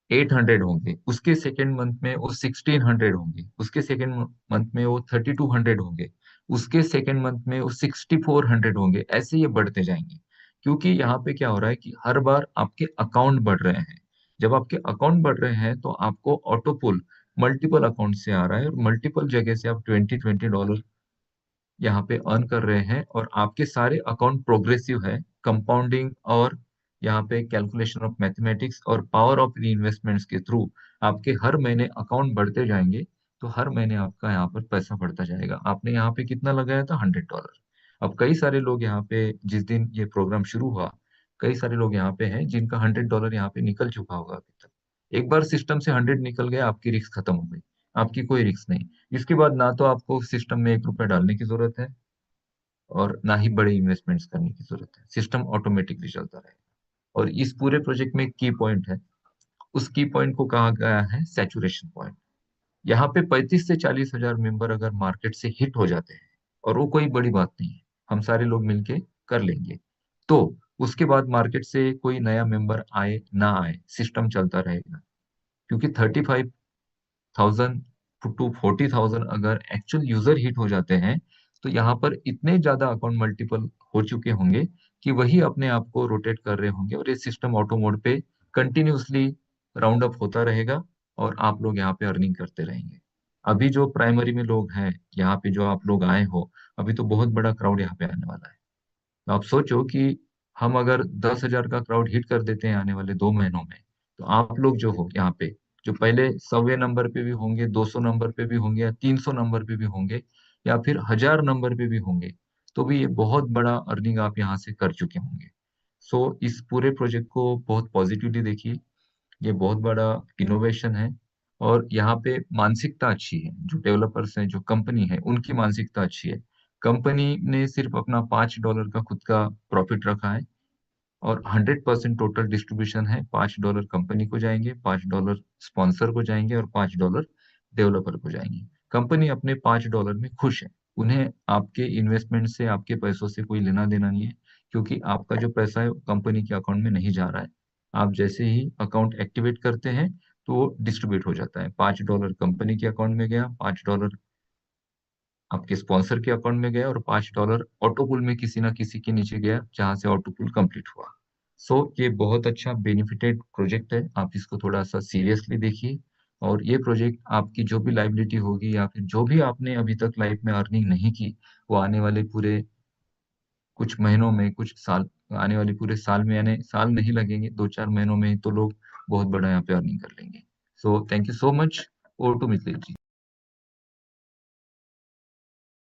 800 होंगे, उसके सेकेंड मंथ में वो 1600 होंगे, उसके सेकेंड मंथ में वो 3200 होंगे, उसके सेकेंड मंथ में वो 6400 होंगे। ऐसे ये बढ़ते जाएंगे, क्योंकि यहाँ पे क्या हो रहा है कि हर बार आपके अकाउंट बढ़ रहे हैं। जब आपके अकाउंट बढ़ रहे हैं तो आपको ऑटो पुल मल्टीपल अकाउंट से आ रहा है, और मल्टीपल जगह से आप 20-20 डॉलर यहाँ पे अर्न कर रहे हैं, और आपके सारे अकाउंट प्रोग्रेसिव है। कंपाउंडिंग और यहाँ पे कैलकुलेशन ऑफ मैथमेटिक्स और पावर ऑफ री इन्वेस्टमेंट्स के थ्रू आपके हर महीने अकाउंट बढ़ते जाएंगे। तो हर महीने आपका यहाँ पर पैसा बढ़ता जाएगा। आपने यहाँ पे कितना लगाया था? $100। अब कई सारे लोग यहाँ पे, जिस दिन ये प्रोग्राम शुरू हुआ, कई सारे लोग यहाँ पे हैं जिनका $100 यहाँ पे निकल चुका होगा अभी तक। एक बार सिस्टम से 100 निकल गया, आपकी रिस्क खत्म हो गई, आपकी कोई रिस्क नहीं। इसके बाद ना तो आपको सिस्टम में 1 रुपया डालने की जरूरत है, और ना ही बड़े इन्वेस्टमेंट्स करने की जरूरत है। सिस्टम ऑटोमेटिकली चलता रहेगा। और इस पूरे प्रोजेक्ट में की पॉइंट है, उस की पॉइंट को कहा गया है सैचुरेशन पॉइंट। यहाँ पे 35 से 40 हजार मेंबर अगर मार्केट से हिट हो जाते हैं, और वो कोई बड़ी बात नहीं है, हम सारे लोग मिलके कर लेंगे, तो उसके बाद मार्केट से कोई नया मेंबर आए ना आए, सिस्टम चलता रहेगा। क्योंकि 35,000 टू 40,000 अगर एक्चुअल यूजर हिट हो जाते हैं, तो यहाँ पर इतने ज्यादा अकाउंट मल्टीपल हो चुके होंगे कि वही अपने आप को रोटेट कर रहे होंगे और ये सिस्टम ऑटो मोड पे कंटिन्यूसली राउंड अप होता रहेगा और आप लोग यहाँ पे अर्निंग करते रहेंगे। अभी जो प्राइमरी में लोग हैं, यहाँ पे जो आप लोग आए हो, अभी तो बहुत बड़ा क्राउड यहाँ पे आने वाला है। तो आप सोचो कि हम अगर 10,000 का क्राउड हिट कर देते हैं आने वाले 2 महीनों में, तो आप लोग जो हो यहाँ पे, जो पहले 100वें नंबर पे भी होंगे, 200 नंबर पे भी होंगे, या 300 नंबर पे भी होंगे, या फिर 1000 नंबर पे भी होंगे, तो भी ये बहुत बड़ा अर्निंग आप यहाँ से कर चुके होंगे। सो इस पूरे प्रोजेक्ट को बहुत पॉजिटिवली देखिए। ये बहुत बड़ा इनोवेशन है और यहाँ पे मानसिकता अच्छी है। जो डेवलपर्स हैं, जो कंपनी है, उनकी मानसिकता अच्छी है। कंपनी ने सिर्फ अपना $5 का खुद का प्रॉफिट रखा है और 100% टोटल डिस्ट्रीब्यूशन है। $5 कंपनी को जाएंगे, $5 स्पॉन्सर को जाएंगे और $5 डेवलपर को जाएंगे। कंपनी अपने $5 में खुश है। उन्हें आपके इन्वेस्टमेंट से, आपके पैसों से कोई लेना देना नहीं है, क्योंकि आपका जो पैसा है कंपनी के अकाउंट में नहीं जा रहा है। आप जैसे ही अकाउंट एक्टिवेट करते हैं तो वो डिस्ट्रीब्यूट हो जाता है। $5 कंपनी के अकाउंट में गया, $5 आपके स्पॉन्सर के अकाउंट में गया और $5 ऑटोपुल में किसी ना किसी के नीचे गया, जहां से ऑटोपुल कंप्लीट हुआ। सो ये बहुत अच्छा बेनिफिटेड प्रोजेक्ट है। आप इसको थोड़ा सा सीरियसली देखिए और ये प्रोजेक्ट आपकी जो भी लाइबिलिटी होगी या फिर जो भी आपने अभी तक लाइफ में अर्निंग नहीं की, वो आने वाले पूरे कुछ महीनों में, कुछ साल, आने वाले पूरे साल में, यानी साल नहीं लगेंगे, 2-4 महीनों में तो लोग बहुत बड़ा यहाँ पे अर्निंग कर लेंगे। So thank you so much. Over to Mithilesh ji.